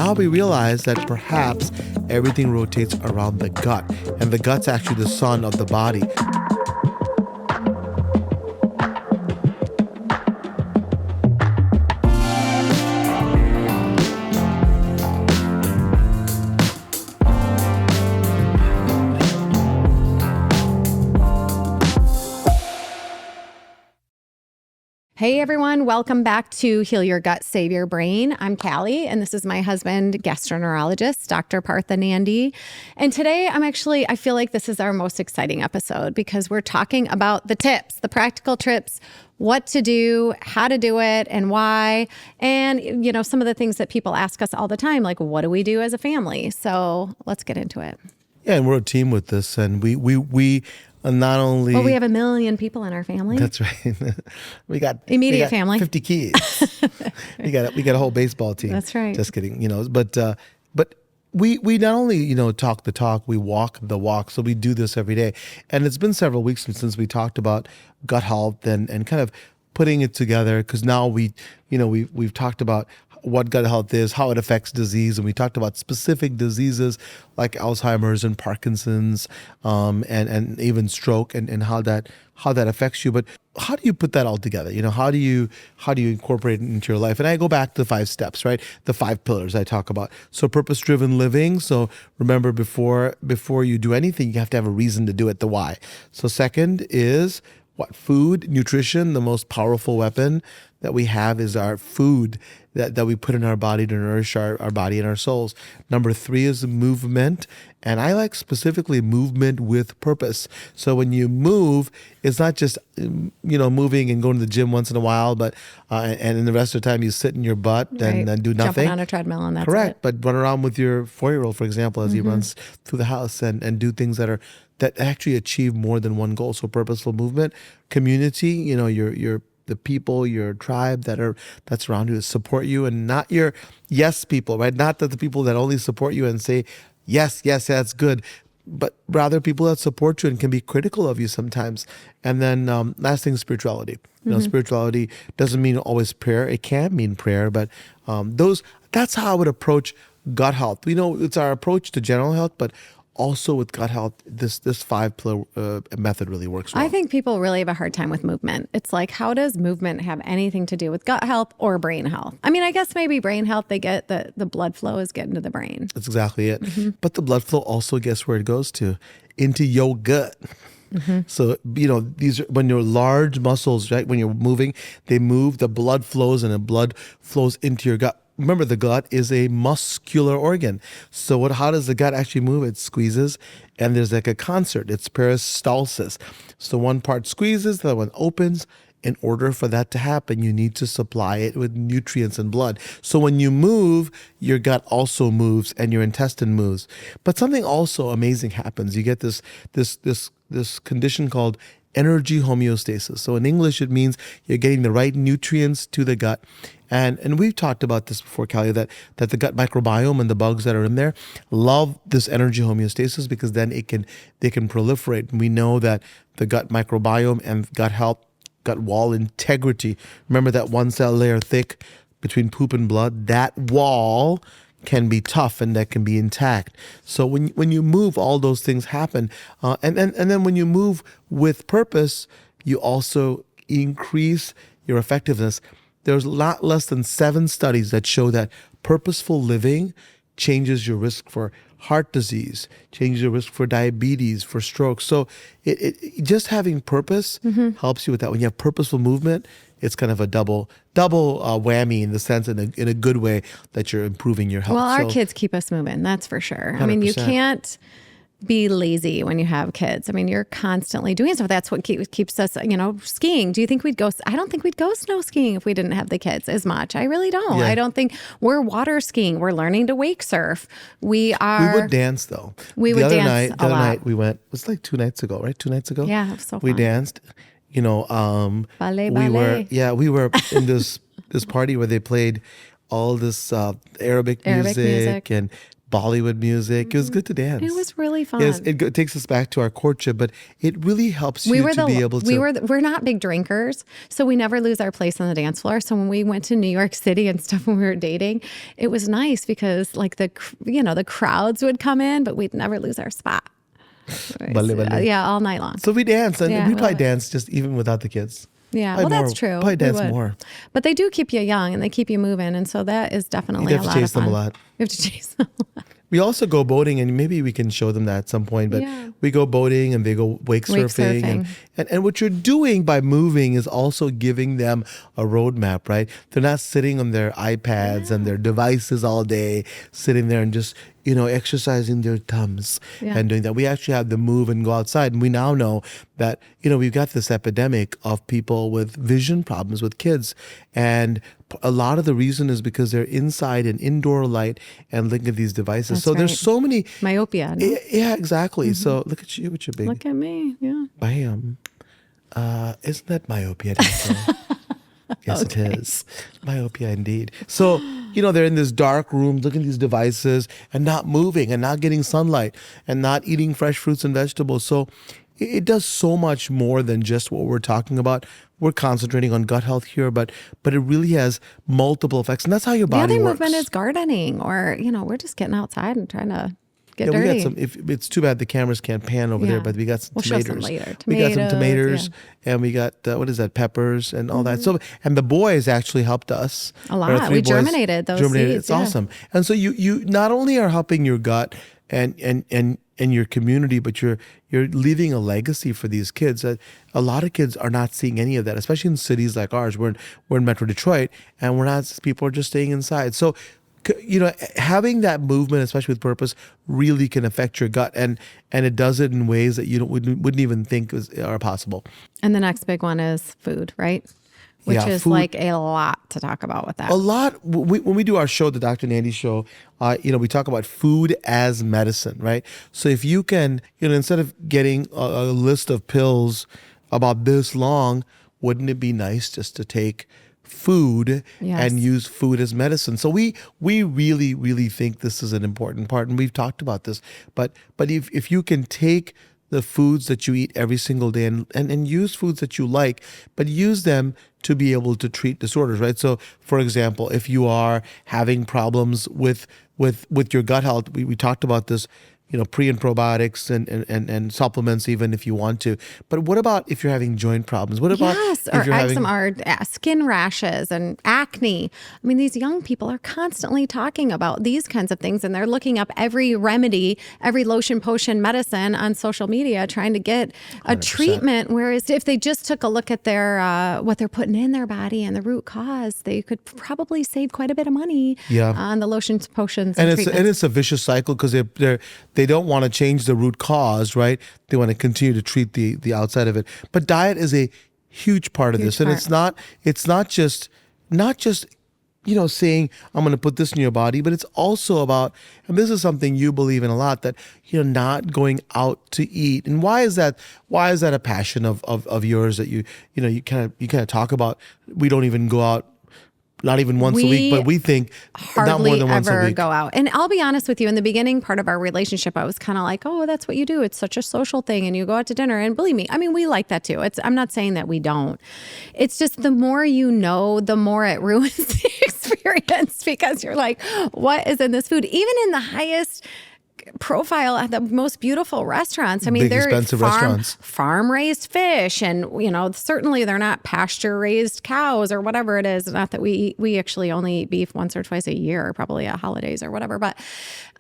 now we realize that perhaps everything rotates around the gut, and the gut's actually the sun of the body. Hey everyone, welcome back to Heal Your Gut, Save Your Brain. I'm Callie, and this is my husband, gastroenterologist, Dr. Partha Nandi. And today I feel like this is our most exciting episode because we're talking about the tips, the practical tips, what to do, how to do it, and why. And, some of the things that people ask us all the time, like, what do we do as a family? So let's get into it. Yeah, and we're a team with this, and we not only... Well, we have 1 million people in our family. That's right. we got immediate family. 50 kids. we got a whole baseball team. That's right. Just kidding. But we not only talk the talk, we walk the walk. So we do this every day, and it's been several weeks since we talked about gut health and kind of putting it together, because now we've talked about what gut health is, how it affects disease, and we talked about specific diseases like Alzheimer's and Parkinson's, and even stroke, and how that affects you. But how do you put that all together? How do you incorporate it into your life? And I go back to the 5 steps, right? The 5 pillars I talk about. So purpose-driven living. So remember, before you do anything, you have to have a reason to do it. The why. So second is what? Food, nutrition. The most powerful weapon that we have is our food that we put in our body to nourish our body and our souls. Number 3 is movement. And I like specifically movement with purpose. So when you move, it's not just, moving and going to the gym once in a while, but and in the rest of the time you sit in your butt and do nothing. Jumping on a treadmill and that's correct. it. But run around with your 4-year-old, for example, as he runs through the house and do things that actually achieve more than one goal. So purposeful movement, community, your the people, your tribe that's around you to support you, and not your yes people, right? Not that the people that only support you and say, yes, that's good, but rather people that support you and can be critical of you sometimes. And then last thing is spirituality. Spirituality doesn't mean always prayer. It can mean prayer, but that's how I would approach gut health. It's our approach to general health, but also with gut health, this 5-pillar method really works well. I think people really have a hard time with movement. It's like, how does movement have anything to do with gut health or brain health? I mean, I guess maybe brain health, they get the blood flow is getting to the brain. That's exactly it. But the blood flow also, guess where it goes to? Into your gut. So, these are, when your large muscles, right, when you're moving, they move, the blood flows, and the blood flows into your gut. Remember, the gut is a muscular organ. So how does the gut actually move? It squeezes, and there's like a concert. It's peristalsis. So one part squeezes, the other one opens. In order for that to happen, you need to supply it with nutrients and blood. So when you move, your gut also moves and your intestine moves. But something also amazing happens. You get this condition called energy homeostasis. So in English, it means you're getting the right nutrients to the gut. And we've talked about this before, Callie, that the gut microbiome and the bugs that are in there love this energy homeostasis, because then they can proliferate. And we know that the gut microbiome and gut health, gut wall integrity, remember that 1 cell layer thick between poop and blood, that wall can be tough and that can be intact. So when you move, all those things happen. And then when you move with purpose, you also increase your effectiveness. There's a lot less than 7 studies that show that purposeful living changes your risk for heart disease, changes your risk for diabetes, for stroke. So it just having purpose helps you with that. When you have purposeful movement, it's kind of a double whammy in the sense, in a good way, that you're improving your health. Well, our kids keep us moving, that's for sure. 100%. I mean, you can't be lazy when you have kids. I mean, you're constantly doing stuff. That's what keeps us, skiing. Do you think we'd go? I don't think we'd go snow skiing if we didn't have the kids as much. I really don't. Yeah. I don't think we're water skiing. We're learning to wake surf. We would dance though. We would dance the other night we went, it was like 2 nights ago, right? 2 nights ago? Yeah, it was so fun. We danced, ballet. We were in this party where they played all this Arabic music and Bollywood music. It was good to dance. It was really fun. Yes, it takes us back to our courtship, but it really helps you to be able to. We're not big drinkers, so we never lose our place on the dance floor. So when we went to New York City and stuff when we were dating, it was nice because like the crowds would come in, but we'd never lose our spot. Yeah, all night long. So we danced, and we probably danced just even without the kids. Yeah, well, that's true. Probably dance more. But they do keep you young and they keep you moving. And so that is definitely a lot of fun. You have to chase them a lot. You have to chase them a lot. We also go boating, and maybe we can show them that at some point, but we go boating and they go wake surfing. And what you're doing by moving is also giving them a roadmap, right? They're not sitting on their iPads and their devices all day, sitting there and just, exercising their thumbs and doing that. We actually have them move and go outside. And we now know that, we've got this epidemic of people with vision problems with kids. And a lot of the reason is because they're inside an indoor light and looking at these devices. That's there's so many. Myopia. No? Yeah, exactly. So look at you with your big. Look at me. Yeah. Bam. Isn't that myopia? Yes, it is. Myopia indeed. So, they're in this dark room looking at these devices and not moving and not getting sunlight and not eating fresh fruits and vegetables. So it does so much more than just what we're talking about. We're concentrating on gut health here, but it really has multiple effects. And that's how your body works. The other works. movement is gardening, or, we're just getting outside and trying to get we dirty. got some. It's too bad the cameras can't pan over there, but we got some tomatoes. Show some later. We got some tomatoes, and we got peppers and all that. So, and the boys actually helped us a lot. We germinated those seeds. It's awesome. And so you not only are helping your gut and your community, but you're leaving a legacy for these kids. A lot of kids are not seeing any of that, especially in cities like ours. We're in Metro Detroit, and people are just staying inside. So, having that movement, especially with purpose, really can affect your gut, and it does it in ways that you wouldn't even think are possible. And the next big one is food, right? Which is food. Like a lot to talk about with that. A lot. When we do our show, the Dr. Nandi show, we talk about food as medicine, right? So if you can, instead of getting a list of pills about this long, wouldn't it be nice just to take food and use food as medicine? So we really, really think this is an important part, and we've talked about this. But if you can take the foods that you eat every single day and use foods that you like, but use them to be able to treat disorders, right? So, for example, if you are having problems with your gut health, we talked about this, pre and probiotics and supplements, even if you want to. But what about if you're having joint problems? What about or eczema, or skin rashes and acne? I mean, these young people are constantly talking about these kinds of things, and they're looking up every remedy, every lotion, potion, medicine on social media, trying to get a 100%. Treatment. Whereas if they just took a look at their what they're putting in their body and the root cause, they could probably save quite a bit of money on the lotions, potions, and treatments. It's a vicious cycle because they don't want to change the root cause, right? They want to continue to treat the outside of it. But diet is a huge part of this. And it's not just saying I'm going to put this in your body, but it's also about, and this is something you believe in a lot, that not going out to eat. And why is that a passion of yours that you kind of talk about? We don't even go out. Not even once a week, but we think not more than once a week. Hardly ever go out. And I'll be honest with you, in the beginning part of our relationship, I was kind of like, oh, that's what you do. It's such a social thing. And you go out to dinner. And believe me, I mean, we like that too. I'm not saying that we don't. It's just the more you know, the more it ruins the experience, because you're like, what is in this food? Even in the highest profile at the most beautiful restaurants. I mean, they're expensive restaurants. Farm-raised fish, and certainly they're not pasture-raised cows or whatever it is. Not that we actually only eat beef once or twice a year, probably at holidays or whatever. But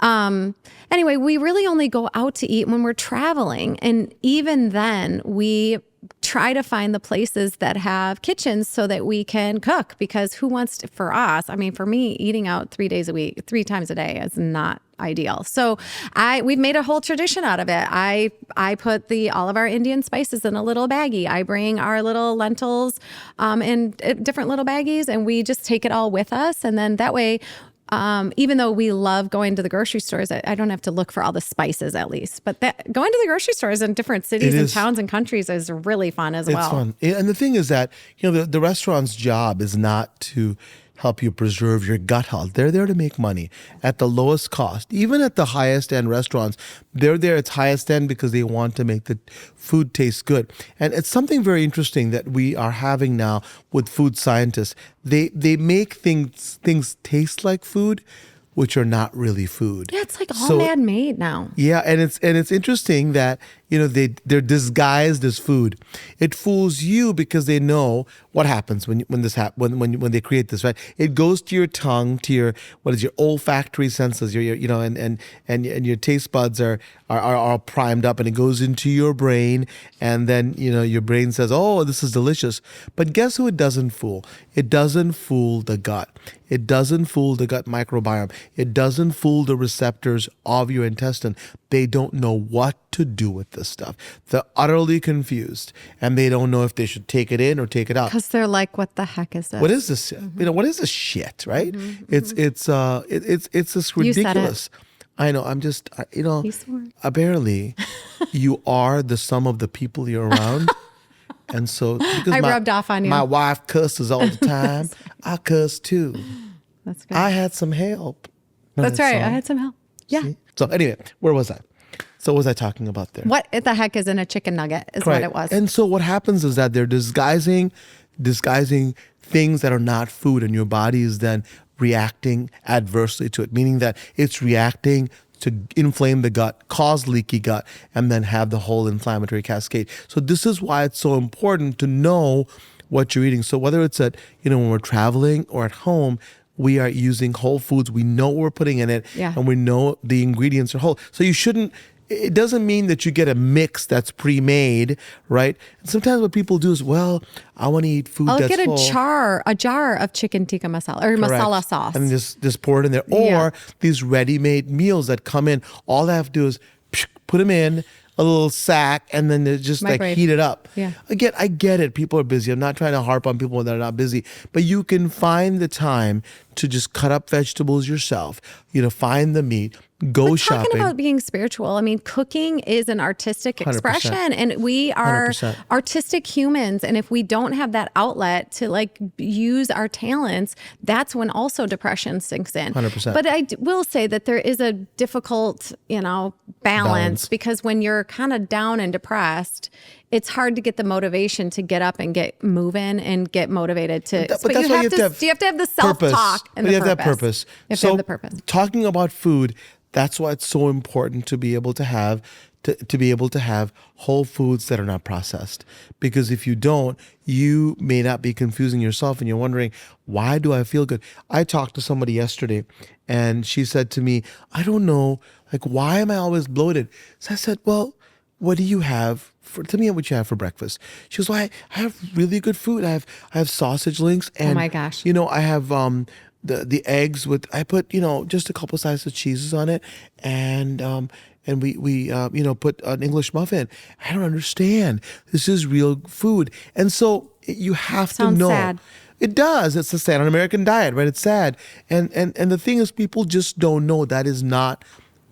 anyway, we really only go out to eat when we're traveling, and even then we try to find the places that have kitchens so that we can cook, because who wants to, for us, I mean, for me, eating out 3 days a week, 3 times a day is not ideal. So we've made a whole tradition out of it. I put all of our Indian spices in a little baggie. I bring our little lentils in different little baggies, and we just take it all with us. And then that way, even though we love going to the grocery stores, I don't have to look for all the spices, at least. But going to the grocery stores in different cities and towns and countries is really fun as well. It's fun. And the thing is that, the restaurant's job is not to help you preserve your gut health. They're there to make money at the lowest cost. Even at the highest end restaurants, they're there at highest end because they want to make the food taste good. And it's something very interesting that we are having now with food scientists. They make things taste like food, which are not really food. Yeah, it's like all man-made now. Yeah, and it's interesting that they're disguised as food. It fools you because they know what happens when they create this, right? It goes to your tongue, to your olfactory senses, and your taste buds are all primed up, and it goes into your brain, and then your brain says, "Oh, this is delicious." But guess who it doesn't fool? It doesn't fool the gut. It doesn't fool the gut microbiome. It doesn't fool the receptors of your intestine. They don't know what to do with this stuff. They're utterly confused, and they don't know if they should take it in or take it out. Because they're like, "What the heck is this? What is this? What is this shit?" Right? It's this ridiculous. I know. I'm just barely. You are the sum of the people you're around. And so because I rubbed off on you. My wife cusses all the time. I cuss too. That's good. I had some help. That's right. I had some help. Yeah. See? So anyway, where was I? So what was I talking about there? What the heck is in a chicken nugget is Right. what it was. And so what happens is that they're disguising things that are not food, and your body is then reacting adversely to it, meaning that it's reacting to inflame the gut, cause leaky gut, and then have the whole inflammatory cascade. So this is why it's so important to know what you're eating. So whether it's at, when we're traveling or at home, we are using whole foods. We know what we're putting in it, and we know the ingredients are whole. So it doesn't mean that you get a mix that's pre-made, right? And sometimes what people do is, I want to eat food I'll that's get whole. a jar of chicken tikka masala or masala sauce. And just pour it in there. Or these ready-made meals that come in, all I have to do is put them in a little sack, and then they just Microwave. heat it up. Yeah. Again, I get it. People are busy. I'm not trying to harp on people that are not busy, but you can find the time to just cut up vegetables yourself, find the meat, go shopping. Talking about being spiritual, I mean, cooking is an artistic 100%. expression, and we are 100%. artistic humans. And if we don't have that outlet to use our talents, that's when also depression sinks in. 100%. But I will say that there is a difficult, balance, because when you're kind of down and depressed, it's hard to get the motivation to get up and get moving and get motivated to. But that's why you have to have the self-talk and but the you have to have purpose. purpose. You have So to have the purpose. talking about food, that's why it's so important to be able to have whole foods that are not processed. Because if you don't, you may not be confusing yourself, and you're wondering, why do I feel good? I talked to somebody yesterday, and she said to me, I don't know, why am I always bloated? So I said, well, what do you have? Tell me what you have for breakfast. She goes, I have really good food. I have sausage links, and oh my gosh, I have the eggs with, I put just a couple slices of cheeses on it, and we put an English muffin. I don't understand. This is real food, and so you have to know. Sad. It does. It's a sad American diet, right? It's sad, and the thing is, people just don't know that is not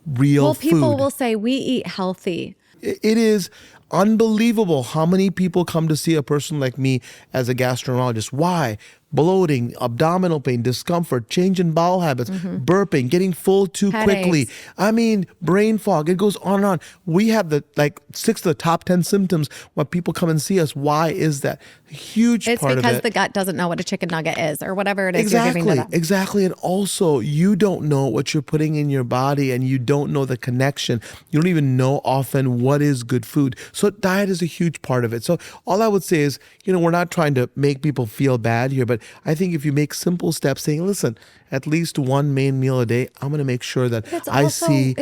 real food. Well, people will say we eat healthy. It is unbelievable how many people come to see a person like me as a gastroenterologist. Why? Bloating, abdominal pain, discomfort, change in bowel habits, burping, getting full too quickly. I mean, brain fog. It goes on and on. We have 6 of the top 10 symptoms when people come and see us. Why is that? A huge part of it. It's because the gut doesn't know what a chicken nugget is, or whatever it is you're giving to them. Exactly. And also, you don't know what you're putting in your body, and you don't know the connection. You don't even know often what is good food. So diet is a huge part of it. So all I would say is, we're not trying to make people feel bad here, but I think if you make simple steps saying, listen, at least one main meal a day, I'm going to make sure that I see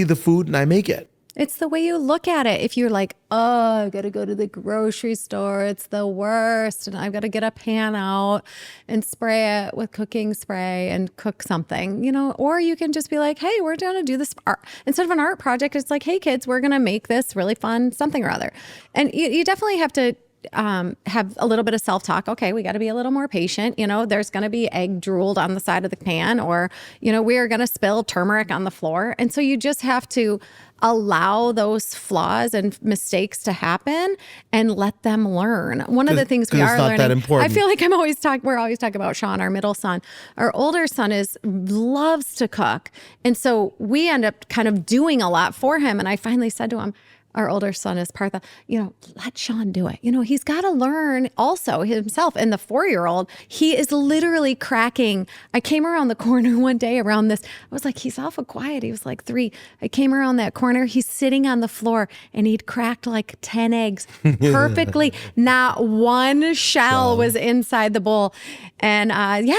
the food and I make it. It's the way you look at it. If you're like, oh, I've got to go to the grocery store, it's the worst, and I've got to get a pan out and spray it with cooking spray and cook something, or you can just be like, hey, we're going to do this art. Instead of an art project, it's like, hey, kids, we're going to make this really fun something or other. And you definitely have to have a little bit of self-talk. Okay, we got to be a little more patient. There's going to be egg drooled on the side of the pan, or, we are going to spill turmeric on the floor. And so you just have to allow those flaws and mistakes to happen and let them learn. One of the things we are learning, that important. I feel like we're always talking about Sean, our middle son. Our older son loves to cook. And so we end up kind of doing a lot for him. And I finally said to him, our older son is Partha, let Sean do it. He's got to learn also himself. And the 4-year-old, he is literally cracking. I came around the corner one day around this. I was like, he's awful quiet. He was like 3. I came around that corner. He's sitting on the floor and he'd cracked like 10 eggs perfectly. Not one shell was inside the bowl. And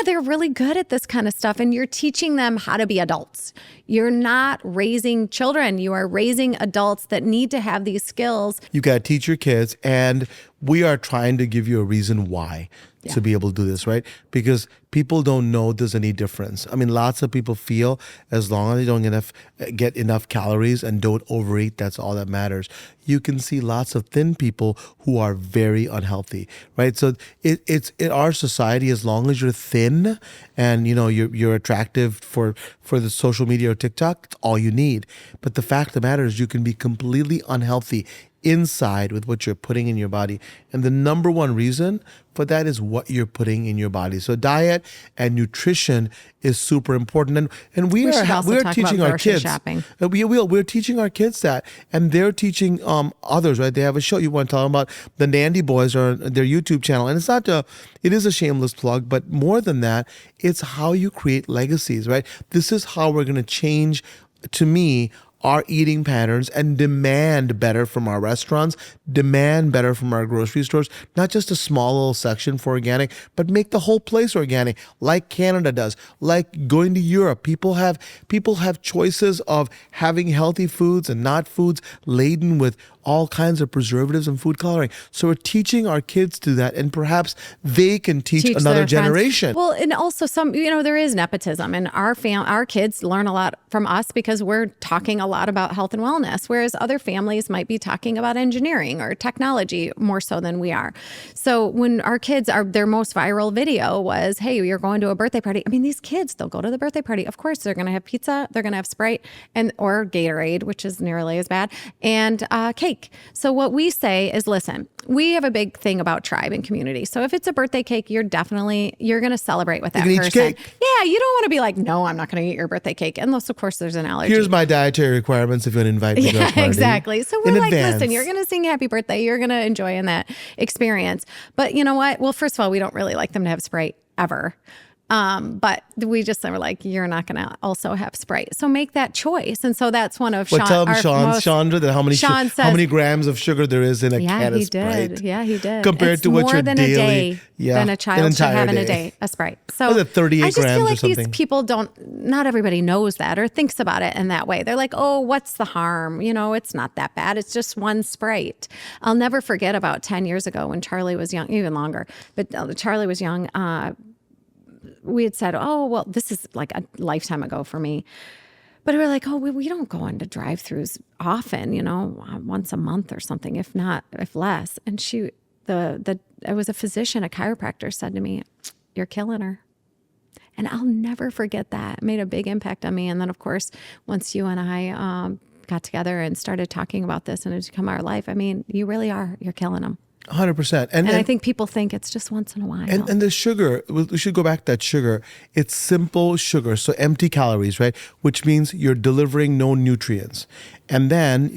they're really good at this kind of stuff. And you're teaching them how to be adults. You're not raising children. You are raising adults that need to have these skills. You got to teach your kids, and we are trying to give you a reason why to be able to do this, right? Because people don't know there's any difference. I mean, lots of people feel as long as they don't get enough calories and don't overeat, that's all that matters. You can see lots of thin people who are very unhealthy, right? So it's in our society, as long as you're thin and you're attractive for the social media or TikTok, it's all you need. But the fact of the matter is you can be completely unhealthy inside with what you're putting in your body. And the number one reason for that is what you're putting in your body. So diet and nutrition is super important. And we are teaching our kids. We're teaching our kids that, and they're teaching others, right? They have a show. You want to tell them about the Nandi boys or their YouTube channel. And it is a shameless plug, but more than that, it's how you create legacies, right? This is how we're going to change, to me, our eating patterns and demand better from our restaurants, demand better from our grocery stores, not just a small little section for organic, but make the whole place organic, like Canada does, like going to Europe. People have choices of having healthy foods and not foods laden with all kinds of preservatives and food coloring. So we're teaching our kids to do that, and perhaps they can teach another generation. Well, and also there is nepotism, and our kids learn a lot from us because we're talking a lot about health and wellness, whereas other families might be talking about engineering or technology more so than we are. So when our kids their most viral video was, hey, you're going to a birthday party. I mean, these kids, they'll go to the birthday party. Of course, they're going to have pizza, they're going to have Sprite or Gatorade, which is nearly as bad, and cake. So what we say is, listen, we have a big thing about tribe and community. So if it's a birthday cake, you're going to celebrate with that person. Yeah, you don't want to be like, no, I'm not going to eat your birthday cake. Unless, of course, there's an allergy. Here's my dietary requirements if you want to invite me to a party. Exactly. So we're like, listen, you're going to sing happy birthday. You're going to enjoy in that experience. But you know what? Well, first of all, we don't really like them to have Sprite ever. But we just were like, you're not going to also have Sprite. So make that choice. And so that's one of Chandra, that how many grams of sugar there is in a can of Sprite. Yeah, he did. Compared to what your daily. More than a day than a child should have in a day, a Sprite. So was it 38 I just grams feel like or something? these people not everybody knows that or thinks about it in that way. They're like, oh, what's the harm? It's not that bad. It's just one Sprite. I'll never forget about 10 years ago when Charlie was young, even longer, but Charlie was young. We had said, oh, well, this is like a lifetime ago for me. But we were like, oh, we don't go into drive-thrus often, once a month or something, if less. And it was a physician, a chiropractor said to me, you're killing her. And I'll never forget that. It made a big impact on me. And then, of course, once you and I got together and started talking about this and it's become our life, I mean, you really are. You're killing them. 100%. And I think people think it's just once in a while. And the sugar, we should go back to that sugar. It's simple sugar, so empty calories, right? Which means you're delivering no nutrients. And then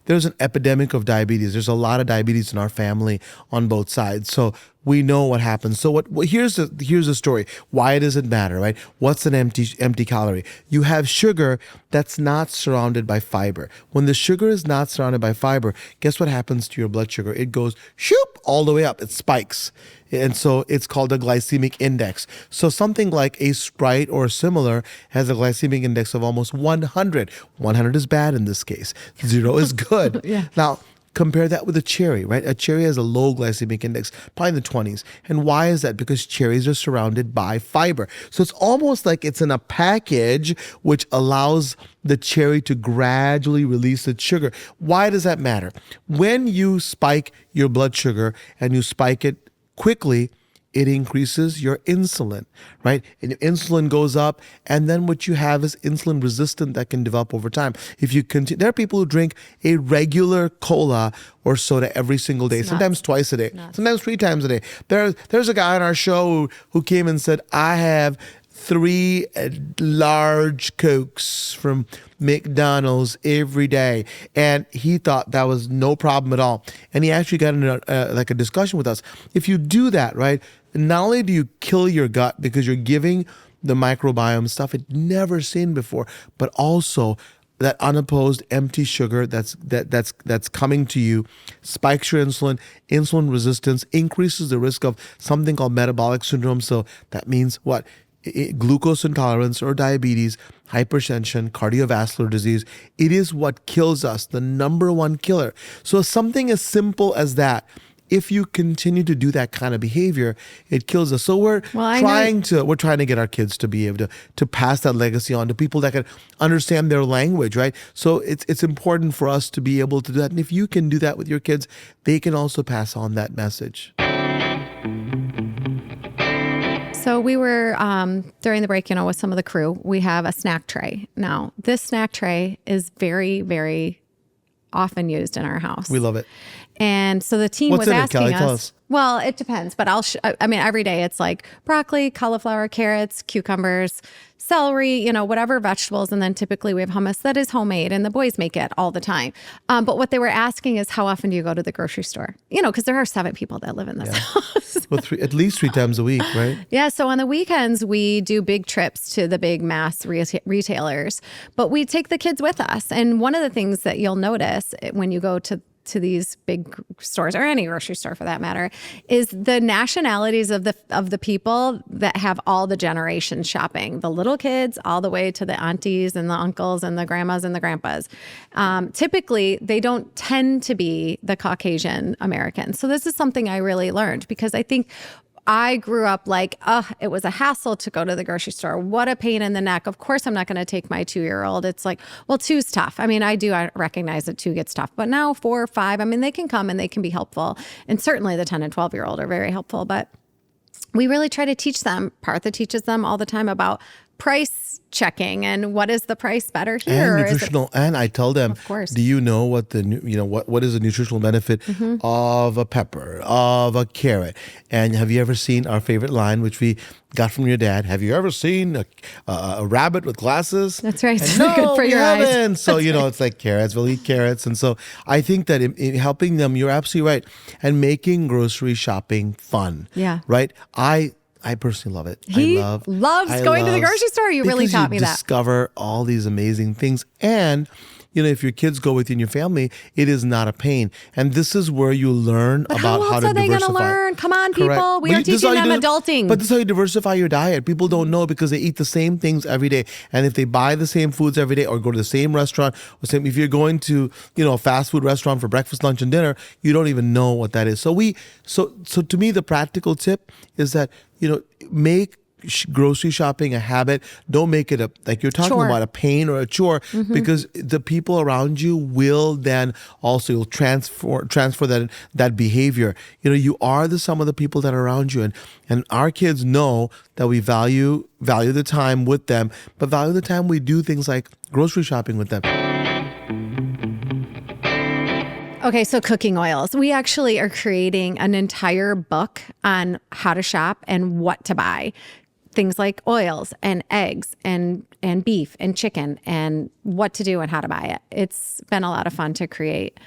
there's an epidemic of diabetes. There's a lot of diabetes in our family on both sides. So we know what happens. So here's the story. Why does it matter, right? What's an empty calorie? You have sugar that's not surrounded by fiber. When the sugar is not surrounded by fiber, guess what happens to your blood sugar? It goes shoop all the way up. It spikes. And so it's called a glycemic index. So something like a Sprite or similar has a glycemic index of almost 100. 100 is bad in this case. 0 is good. Yeah. Now, compare that with a cherry, right? A cherry has a low glycemic index, probably in the 20s. And why is that? Because cherries are surrounded by fiber. So it's almost like it's in a package which allows the cherry to gradually release its sugar. Why does that matter? When you spike your blood sugar and you spike it quickly, it increases your insulin, right? And your insulin goes up, and then what you have is insulin resistant that can develop over time. If you continue, there are people who drink a regular cola or soda every single day, sometimes twice a day, sometimes 3 times a day. There's a guy on our show who came and said, I have 3 large Cokes from McDonald's every day. And he thought that was no problem at all. And he actually got into like a discussion with us. If you do that, right, not only do you kill your gut because you're giving the microbiome stuff it never seen before, but also that unopposed empty sugar that's coming to you spikes your insulin resistance, increases the risk of something called metabolic syndrome. So that means what? Glucose intolerance or diabetes, hypertension, cardiovascular disease. It is what kills us, the number one killer. So something as simple as that, if you continue to do that kind of behavior, it kills us. So we're trying to get our kids to be able to pass that legacy on to people that can understand their language, right? So it's important for us to be able to do that. And if you can do that with your kids, they can also pass on that message. So we were, during the break, with some of the crew, we have a snack tray. Now, this snack tray is very, very often used in our house. We love it. And so the team was asking us, well, it depends, but every day it's like broccoli, cauliflower, carrots, cucumbers, celery, whatever vegetables. And then typically we have hummus that is homemade and the boys make it all the time. But what they were asking is how often do you go to the grocery store? Because there are 7 people that live in this house. Well, at least 3 times a week, right? Yeah. So on the weekends, we do big trips to the big mass retailers, but we take the kids with us. And one of the things that you'll notice when you go to these big stores or any grocery store for that matter is the nationalities of the people that have all the generations shopping, the little kids all the way to the aunties and the uncles and the grandmas and the grandpas. Typically they don't tend to be the Caucasian Americans. So this is something I really learned because I think I grew up like, it was a hassle to go to the grocery store. What a pain in the neck. Of course, I'm not going to take my 2-year-old. It's like, well, 2's tough. I mean, I recognize that 2 gets tough, but now 4 or 5, they can come and they can be helpful. And certainly the 10 and 12-year-old are very helpful, but we really try to teach them. Partha teaches them all the time about price checking and what is the price better here, and nutritional. And I tell them, of course, do you know what what is the nutritional benefit of a pepper, of a carrot? And have you ever seen our favorite line, which we got from your dad? Have you ever seen a rabbit with glasses? That's right. No, good for your eyes. So it's like carrots. We'll eat carrots. And so I think that in helping them, you're absolutely right, and making grocery shopping fun. Yeah. Right. I personally love it. He loves going to the grocery store. You really taught me that. Discover all these amazing things. And, if your kids go with you in your family, it is not a pain. And this is where you learn about how to diversify. How else are they going to learn? Come on, people. Correct. We are teaching them adulting. But this is how you diversify your diet. People don't know because they eat the same things every day. And if they buy the same foods every day or go to the same restaurant, if you're going to, a fast food restaurant for breakfast, lunch, and dinner, you don't even know what that is. So to me, the practical tip is that, make grocery shopping a habit. Don't make it like you're talking about a pain or a chore, because the people around you will then also transfer that behavior. You are the sum of the people that are around you, and our kids know that we value the time with them, but value the time we do things like grocery shopping with them. Okay, so cooking oils. We actually are creating an entire book on how to shop and what to buy. Things like oils and eggs and beef and chicken and what to do and how to buy it. It's been a lot of fun to create.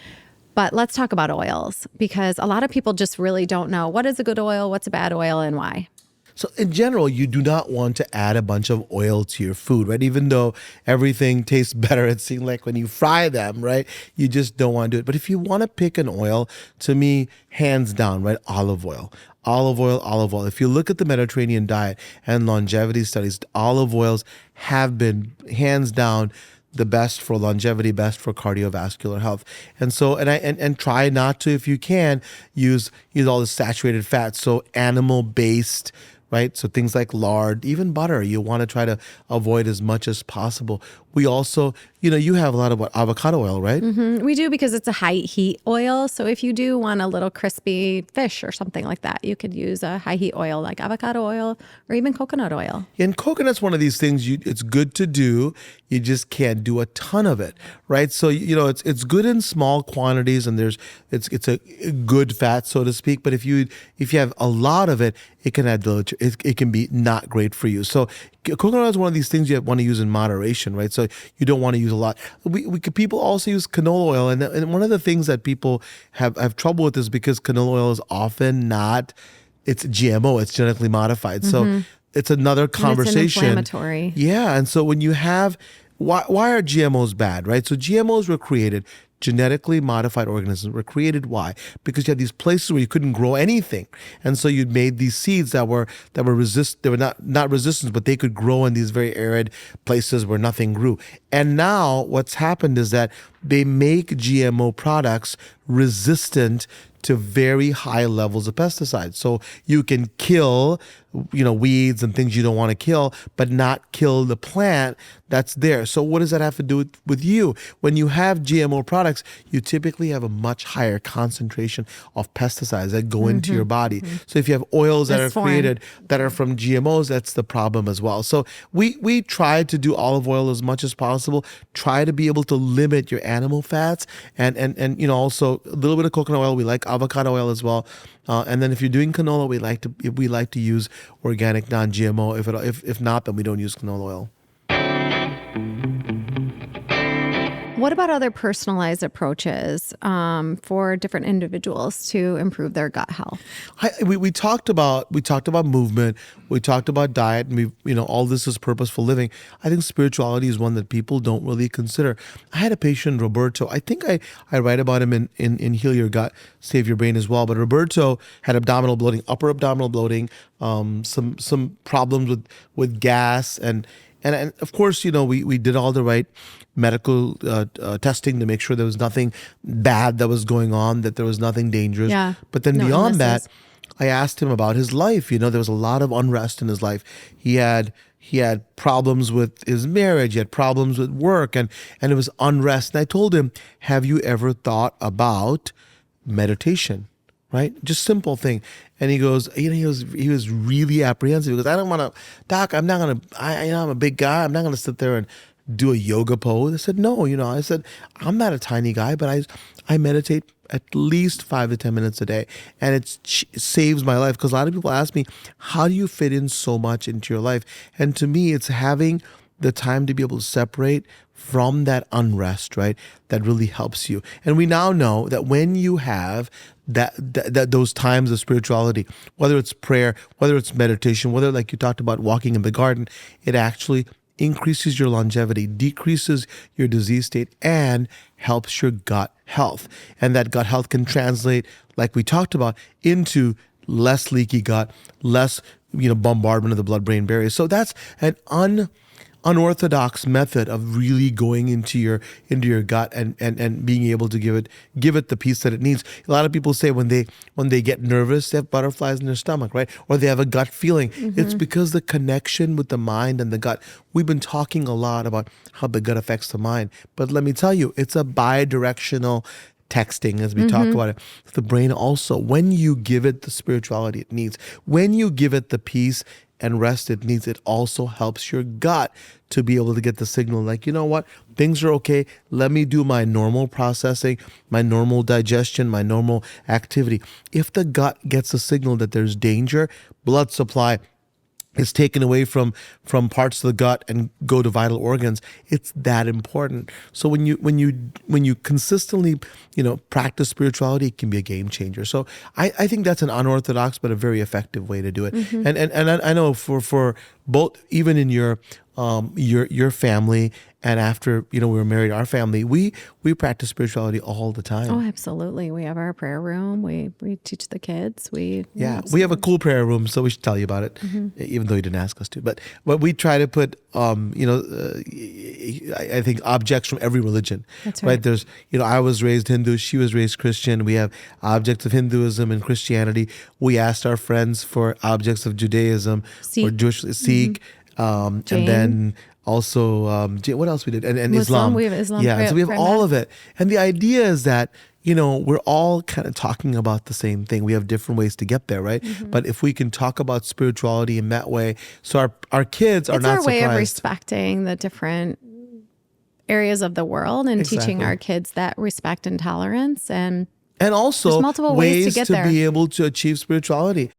But let's talk about oils, because a lot of people just really don't know what is a good oil, what's a bad oil, and why. So in general, you do not want to add a bunch of oil to your food, right? Even though everything tastes better, it seems like when you fry them, right? You just don't want to do it. But if you want to pick an oil, to me, hands down, right? Olive oil. Olive oil. If you look at the Mediterranean diet and longevity studies, olive oils have been hands down the best for longevity, best for cardiovascular health. And so, and try not to, if you can, use all the saturated fats. So animal based, right? So things like lard, even butter, you want to try to avoid as much as possible. We also, you have a lot of avocado oil, right? We do, because it's a high heat oil. So if you do want a little crispy fish or something like that, you could use a high heat oil like avocado oil or even coconut oil. And coconut's one of these things it's good to do. You just can't do a ton of it, right? So it's good in small quantities, and it's a good fat, so to speak. But if you have a lot of it, it can add it can be not great for you. So coconut oil is one of these things you want to use in moderation, right? So you don't want to use a lot. People also use canola oil, and one of the things that people have trouble with is because canola oil is often not. It's GMO. It's genetically modified. So it's another conversation. It's inflammatory. Yeah, and so when you have why are GMOs bad, right? So GMOs were created. Genetically modified organisms were created. Why? Because you had these places where you couldn't grow anything, and so you'd made these seeds that were They were not resistant, but they could grow in these very arid places where nothing grew. And now what's happened is that they make GMO products resistant to very high levels of pesticides. So you can kill, weeds and things you don't want to kill, but not kill the plant that's there. So what does that have to do with you? When you have GMO products, you typically have a much higher concentration of pesticides that go into your body. So if you have oils that are created that are from GMOs, that's the problem as well. So we try to do olive oil as much as possible. Try to be able to limit your animal fats, and also a little bit of coconut oil. We like avocado oil as well. And then if you're doing canola, we like to use organic non-GMO. If not, then we don't use canola oil. What about other personalized approaches for different individuals to improve their gut health? We talked about movement. We talked about diet, and all this is purposeful living. I think spirituality is one that people don't really consider. I had a patient, Roberto. I think I write about him in Heal Your Gut, Save Your Brain as well. But Roberto had abdominal bloating, upper abdominal bloating, some problems with gas, and of course, we did all the right medical testing to make sure there was nothing bad that was going on, that there was nothing dangerous. Yeah. But then beyond that, I asked him about his life. There was a lot of unrest in his life. He had problems with his marriage. He had problems with work, and it was unrest. And I told him, have you ever thought about meditation? Right? Just simple thing. And he goes, he was really apprehensive. He goes, I don't want to, Doc, I'm a big guy. I'm not going to sit there and do a yoga pose. I said, no, I said, I'm not a tiny guy, but I meditate at least 5 to 10 minutes a day. And it saves my life, because a lot of people ask me, how do you fit in so much into your life? And to me, it's having the time to be able to separate from that unrest, right? That really helps you. And we now know that when you have that those times of spirituality, whether it's prayer, whether it's meditation, whether, like you talked about, walking in the garden, it actually increases your longevity, decreases your disease state, and helps your gut health. And that gut health can translate, like we talked about, into less leaky gut, less bombardment of the blood-brain barrier. So that's an unorthodox method of really going into your gut and being able to give it the peace that it needs. A lot of people say when they get nervous, they have butterflies in their stomach, right? Or they have a gut feeling. It's because the connection with the mind and the gut. We've been talking a lot about how the gut affects the mind, but let me tell you, it's a bi-directional texting, as we talk about it. The brain also, when you give it the spirituality it needs, when you give it the peace and rest it needs, it also helps your gut to be able to get the signal like, you know what, things are okay. Let me do my normal processing, my normal digestion, my normal activity. If the gut gets a signal that there's danger, blood supply is taken away from parts of the gut and go to vital organs. It's that important. So when you consistently practice spirituality, it can be a game changer. So I think that's an unorthodox but a very effective way to do it. And I know for both, even in your family And after, we were married, our family, we practice spirituality all the time. Oh, absolutely. We have our prayer room. We teach the kids. Yeah, we have a cool prayer room, so we should tell you about it, even though you didn't ask us to. But we try to put, I think objects from every religion. That's right. There's, I was raised Hindu, she was raised Christian. We have objects of Hinduism and Christianity. We asked our friends for objects of Judaism or Jewish, Sikh, and then also, what else we did? And Muslim, Islam. we have Islam. Yeah, so we have all of it. And the idea is that, we're all kind of talking about the same thing. We have different ways to get there, right? But if we can talk about spirituality in that way, so our kids are not surprised. It's our way of respecting the different areas of the world and teaching our kids that respect and tolerance. And also there's multiple ways to get there. be able to achieve spirituality.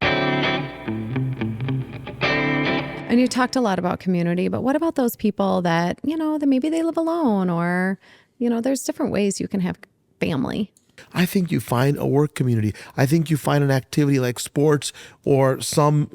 And you talked a lot about community, but what about those people that, that maybe they live alone or, there's different ways you can have family. I think you find a work community. I think you find an activity like sports or some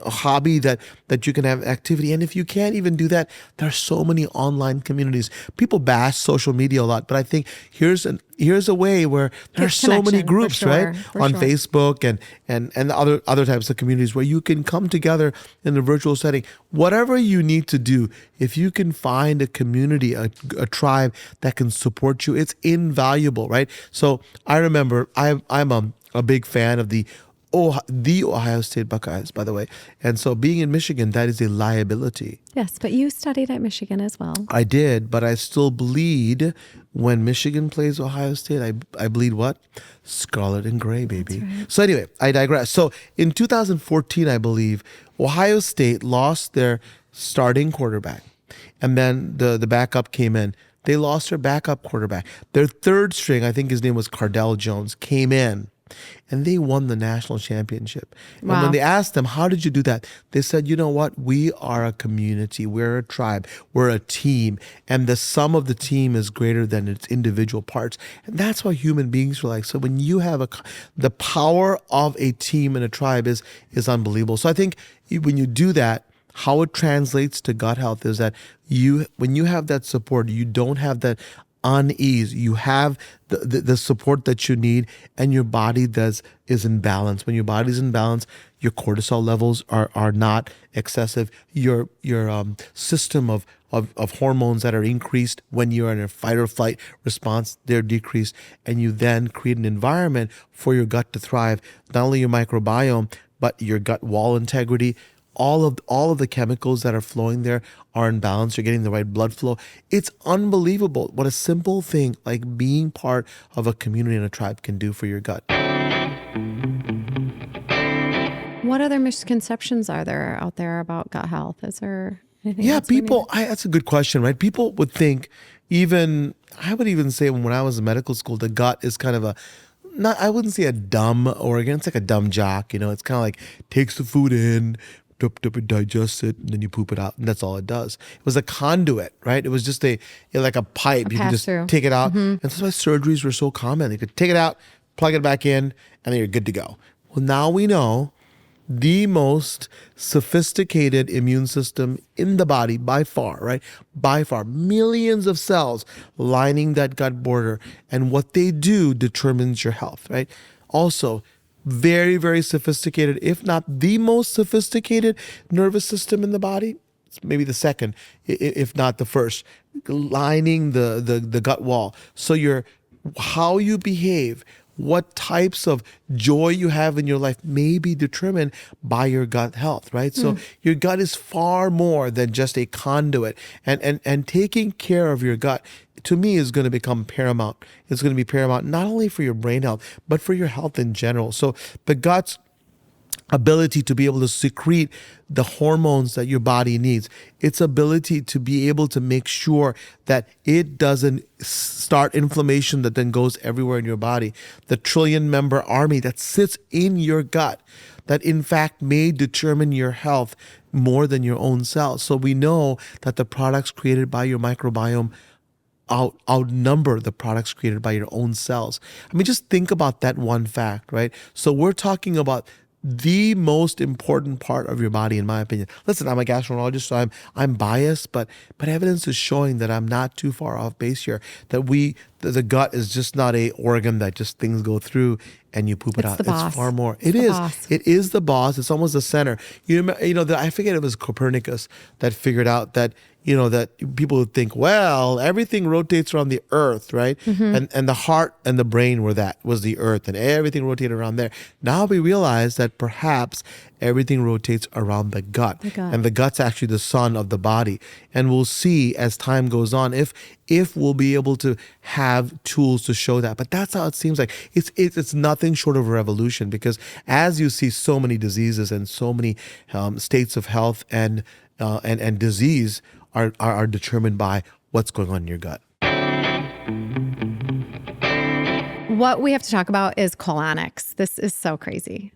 hobby that you can have activity. And if you can't even do that, there are so many online communities. People bash social media a lot, but I think here's a way where there are so many groups, right? On Facebook and other types of communities where you can come together in a virtual setting. Whatever you need to do, if you can find a community, a tribe that can support you, it's invaluable, right? So I remember I'm a big fan of the Ohio State Buckeyes, by the way. And so being in Michigan, that is a liability. Yes, but you studied at Michigan as well. I did, but I still bleed when Michigan plays Ohio State. I bleed what? Scarlet and gray, baby. Right. So anyway, I digress. So in 2014, I believe, Ohio State lost their starting quarterback. And then the backup came in. They lost their backup quarterback. Their third string, I think his name was Cardell Jones, came in. And they won the national championship. Wow. And when they asked them, how did you do that? They said, you know what? We are a community. We're a tribe. We're a team. And the sum of the team is greater than its individual parts. And that's what human beings are like. So when you have the power of a team and a tribe is unbelievable. So I think when you do that, how it translates to gut health is that when you have that support, you don't have that unease. You have the support that you need, and your body is in balance. When your body's in balance, your cortisol levels are not excessive. Your system of hormones that are increased when you're in a fight or flight response, they're decreased, and you then create an environment for your gut to thrive. Not only your microbiome, but your gut wall integrity. All of the chemicals that are flowing there are in balance. You're getting the right blood flow. It's unbelievable what a simple thing like being part of a community and a tribe can do for your gut. What other misconceptions are there out there about gut health? Is there anything? Yeah, that's a good question, right? People would think I would even say when I was in medical school, the gut is kind of I wouldn't say a dumb organ. It's like a dumb jock, It's kind of like takes the food in, digest it, and then you poop it out, and that's all it does. It was a conduit, right? It was just like a pipe. You could just take it out. And that's why surgeries were so common. You could take it out, plug it back in, and then you're good to go. Well, now we know the most sophisticated immune system in the body by far, right? By far, millions of cells lining that gut border, and what they do determines your health, right? Also, very, very sophisticated, if not the most sophisticated nervous system in the body. It's maybe the second, if not the first, lining the gut wall. So how you behave, what types of joy you have in your life may be determined by your gut health, right? So your gut is far more than just a conduit, and taking care of your gut, to me, is going to become paramount. It's going to be paramount not only for your brain health, but for your health in general. So the gut's ability to be able to secrete the hormones that your body needs, its ability to be able to make sure that it doesn't start inflammation that then goes everywhere in your body, the trillion-member army that sits in your gut, that in fact may determine your health more than your own cells. So we know that the products created by your microbiome outnumber the products created by your own cells. I mean, just think about that one fact, right? So we're talking about the most important part of your body, in my opinion. Listen, I'm a gastroenterologist, so I'm biased, but evidence is showing that I'm not too far off base here. That the gut is just not a organ that just things go through and you poop it out. The boss. It's far more. It's the boss. It is the boss. It's almost the center. I forget it was Copernicus that figured out that that people would think, well, everything rotates around the earth, right? And the heart and the brain was the earth, and everything rotated around there. Now we realize that perhaps everything rotates around the gut. And the gut's actually the sun of the body. And we'll see as time goes on if we'll be able to have tools to show that. But that's how it seems like. It's nothing short of a revolution, because as you see so many diseases and so many states of health and disease are determined by what's going on in your gut. What we have to talk about is colonics. This is so crazy.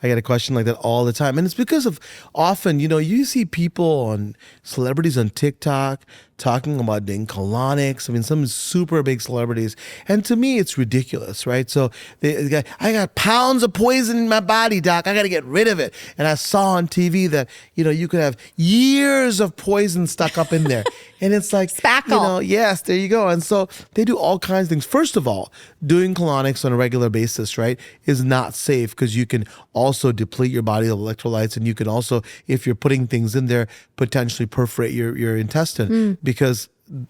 I get a question like that all the time. And it's because of often, you see people celebrities on TikTok talking about doing colonics. I mean, some super big celebrities. And to me, it's ridiculous, right? So I got pounds of poison in my body, doc. I got to get rid of it. And I saw on TV that, you could have years of poison stuck up in there. And it's like, spackle. Yes, there you go. And so they do all kinds of things. First of all, doing colonics on a regular basis, right, is not safe, because you can also deplete your body of electrolytes. And you can also, if you're putting things in there, potentially perforate your intestine, because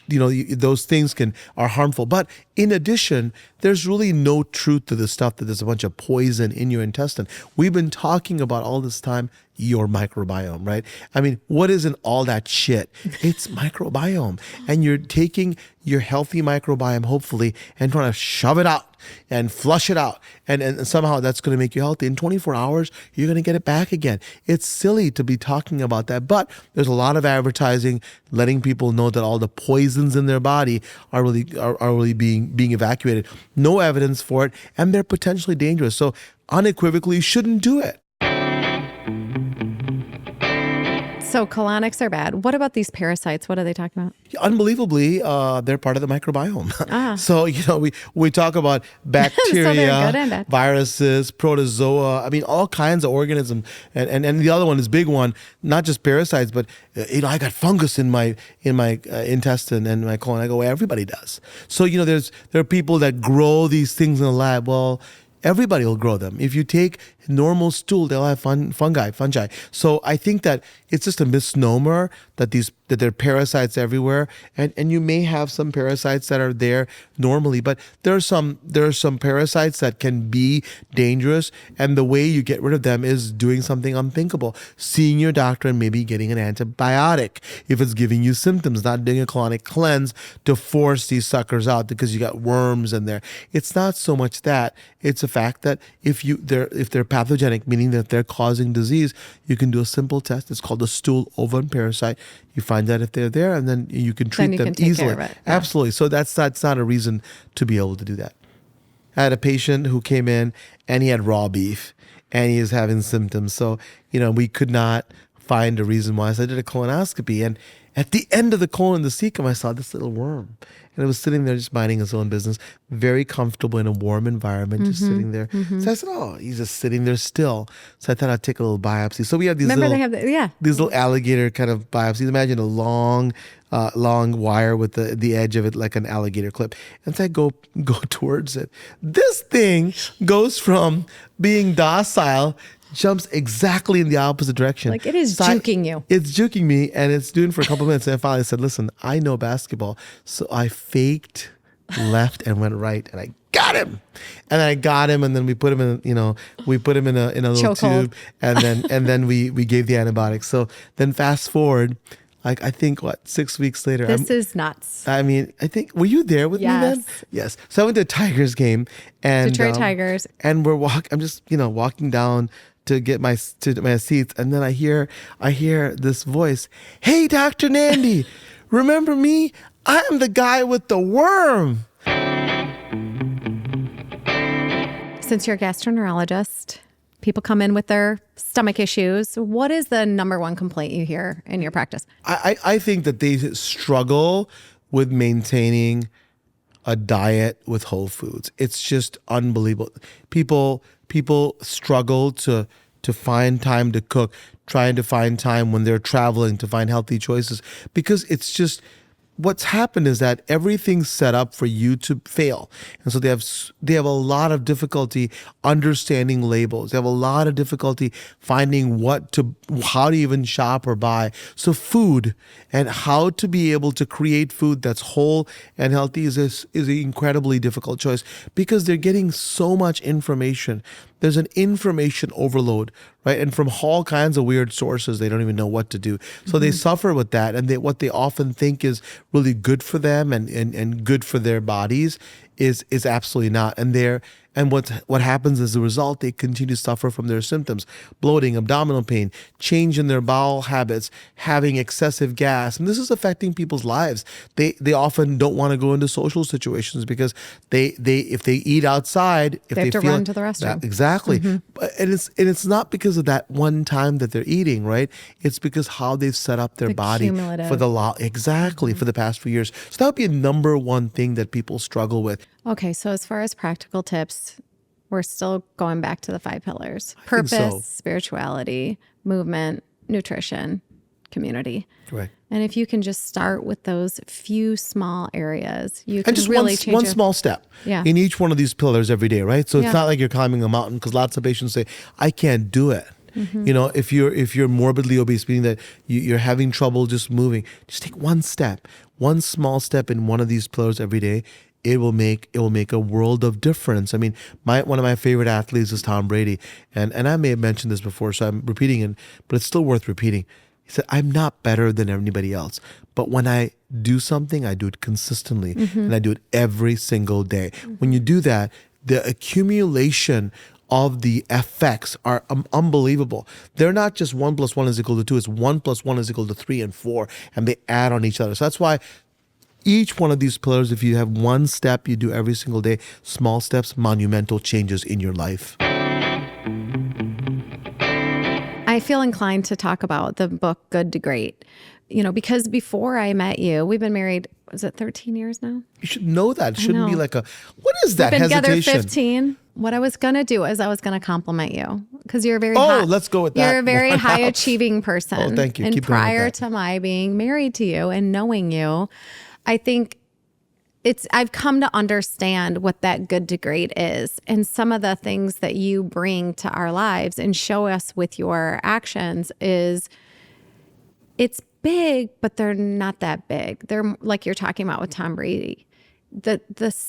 those things are harmful. But in addition, there's really no truth to the stuff that there's a bunch of poison in your intestine. We've been talking about all this time your microbiome, right? I mean, what isn't all that shit? It's microbiome. And you're taking your healthy microbiome, hopefully, and trying to shove it out and flush it out. And somehow that's going to make you healthy. In 24 hours, you're going to get it back again. It's silly to be talking about that. But there's a lot of advertising letting people know that all the poisons in their body are really being evacuated. No evidence for it, and they're potentially dangerous. So unequivocally, you shouldn't do it. So colonics are bad. What about these parasites? What are they talking about? Unbelievably, they're part of the microbiome. So, we talk about bacteria, viruses, protozoa, I mean, all kinds of organisms. And the other one is big one, not just parasites, but, I got fungus in my intestine and my colon. I go, well, everybody does. So, there are people that grow these things in the lab. Well, everybody will grow them. If you take normal stool, they'll have fungi. So I think that it's just a misnomer that there are parasites everywhere, and you may have some parasites that are there normally, but there are some parasites that can be dangerous, and the way you get rid of them is doing something unthinkable, seeing your doctor and maybe getting an antibiotic if it's giving you symptoms, not doing a colonic cleanse to force these suckers out because you got worms in there. It's not so much that, it's the fact that if they're pathogenic, meaning that they're causing disease, you can do a simple test. It's called the stool ovum parasite. You find out if they're there, and then you can treat them easily. Care of it. Absolutely. So that's not a reason to be able to do that. I had a patient who came in and he had raw beef and he was having symptoms. So, we could not find a reason why. So I did a colonoscopy, and at the end of the colon, the cecum, I saw this little worm. And it was sitting there just minding his own business, very comfortable in a warm environment, just sitting there. So I said, oh, he's just sitting there still. So I thought I'd take a little biopsy. So we have these these little alligator kind of biopsies. Imagine a long wire with the edge of it like an alligator clip. And so I go towards it. This thing goes from being docile, jumps exactly in the opposite direction. Like it is juking you. It's juking me, and it's doing for a couple minutes. And I finally said, listen, I know basketball. So I faked left and went right, and I got him. And I got him, and then we put him in, in a little tube, and then we gave the antibiotics. So then fast forward, like I think 6 weeks later. This is nuts. I mean, I think, were you there with me then? Yes. So I went to a Tigers game, and Detroit Tigers, and I'm just walking down to get my seats, and then I hear this voice. Hey, Dr. Nandi, remember me? I am the guy with the worm. Since you're a gastroenterologist, people come in with their stomach issues. What is the number one complaint you hear in your practice? I think that they struggle with maintaining a diet with whole foods. It's just unbelievable. People people struggle to find time to cook, trying to find time when they're traveling to find healthy choices, because it's just what's happened is that everything's set up for you to fail. And so they have a lot of difficulty understanding labels. They have a lot of difficulty finding how to even shop or buy. So food and how to be able to create food that's whole and healthy is an incredibly difficult choice, because they're getting so much information. There's an information overload, right? And from all kinds of weird sources, they don't even know what to do. So they suffer with that. And what they often think is really good for them and good for their bodies is absolutely not. And what happens as a result, they continue to suffer from their symptoms: bloating, abdominal pain, change in their bowel habits, having excessive gas. And this is affecting people's lives. They often don't want to go into social situations because if they eat outside, if they have to feel run to the restroom. Exactly. And it's not because of that one time that they're eating, right? It's because how they've set up their body for for the past few years. So that would be a number one thing that people struggle with. Okay, so as far as practical tips, we're still going back to the 5 pillars: think purpose, so. Spirituality, movement, nutrition, community. Right. And if you can just start with those few small areas, you can And just really change one small step in each one of these pillars every day, right? So it's not like you're climbing a mountain, because lots of patients say, I can't do it. You know, if you're morbidly obese, meaning that you're having trouble just moving, just take one small step in one of these pillars every day. It will make a world of difference. I mean, one of my favorite athletes is Tom Brady, and I may have mentioned this before, so I'm repeating it, but it's still worth repeating. He said, I'm not better than anybody else, but when I do something, I do it consistently, and I do it every single day. When you do that, the accumulation of the effects are unbelievable. They're not just 1 + 1 = 2, it's 1 + 1 = 3 and 4, and they add on each other. So that's why each one of these pillars, if you have one step you do every single day, small steps, monumental changes in your life. I feel inclined to talk about the book Good to Great, because before I met you, we've been married, is it 13 years now? You should know that. It shouldn't be like what is that We've been hesitation? together 15. What I was going to do is I was going to compliment you, because you're a very let's go with that. You're a very high achieving person. Oh, thank you. And Keep going with prior that. to my being married to you and knowing you, I think I've come to understand what that good to great is, and some of the things that you bring to our lives and show us with your actions is it's big, but they're not that big. They're like you're talking about with Tom Brady. The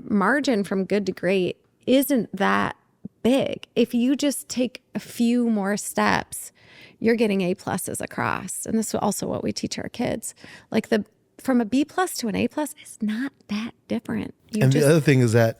margin from good to great isn't that big. If you just take a few more steps, you're getting A+ across. And this is also what we teach our kids. Like from a B+ to an A+ is not that different. The other thing is that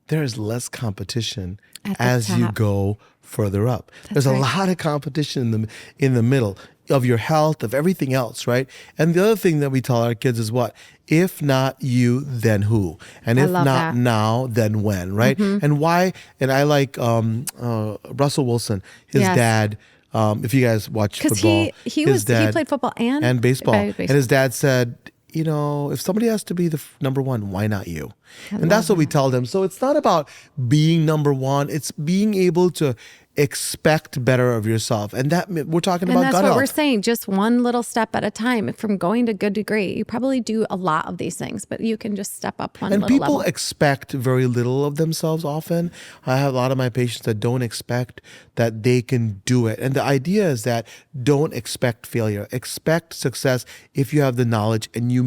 there is less competition as you go further up. There's a lot of competition in the middle of your health, of everything else, right? And the other thing that we tell our kids is what? If not you, then who? And if not now, then when, right? And why? And I like Russell Wilson, his dad. If you guys watch football, he played football and baseball. And his dad said, if somebody has to be the number one, why not you? And that's what we tell them. So it's not about being number one. It's being able to expect better of yourself. And that we're talking about gut health. And that's what we're saying. Just one little step at a time. From going to good to great, you probably do a lot of these things, but you can just step up one little level. And people expect very little of themselves often. I have a lot of my patients that don't expect that they can do it. And the idea is that don't expect failure. Expect success if you have the knowledge and you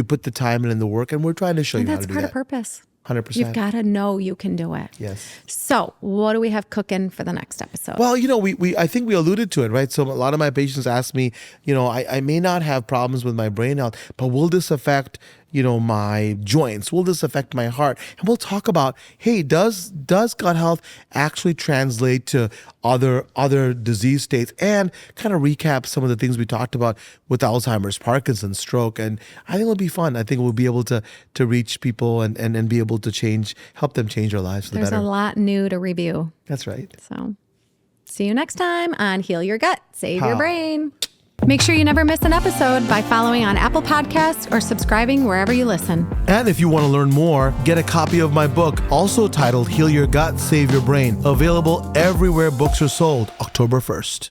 put the time in and the work. And we're trying to show you how to do that. That's part of purpose. 100%. You've got to know you can do it. Yes. So what do we have cooking for the next episode? Well, I think we alluded to it, right? So a lot of my patients ask me, I may not have problems with my brain health, but will this affect, my joints? Will this affect my heart? And we'll talk about, hey, does gut health actually translate to other disease states, and kind of recap some of the things we talked about with Alzheimer's, Parkinson's, stroke. And I think it'll be fun. I think we'll be able to reach people and be able to help them change their lives for the better. There's a lot new to review. That's right. So see you next time on Heal Your Gut, Save Your Brain. Make sure you never miss an episode by following on Apple Podcasts or subscribing wherever you listen. And if you want to learn more, get a copy of my book, also titled Heal Your Gut, Save Your Brain, available everywhere books are sold October 1st.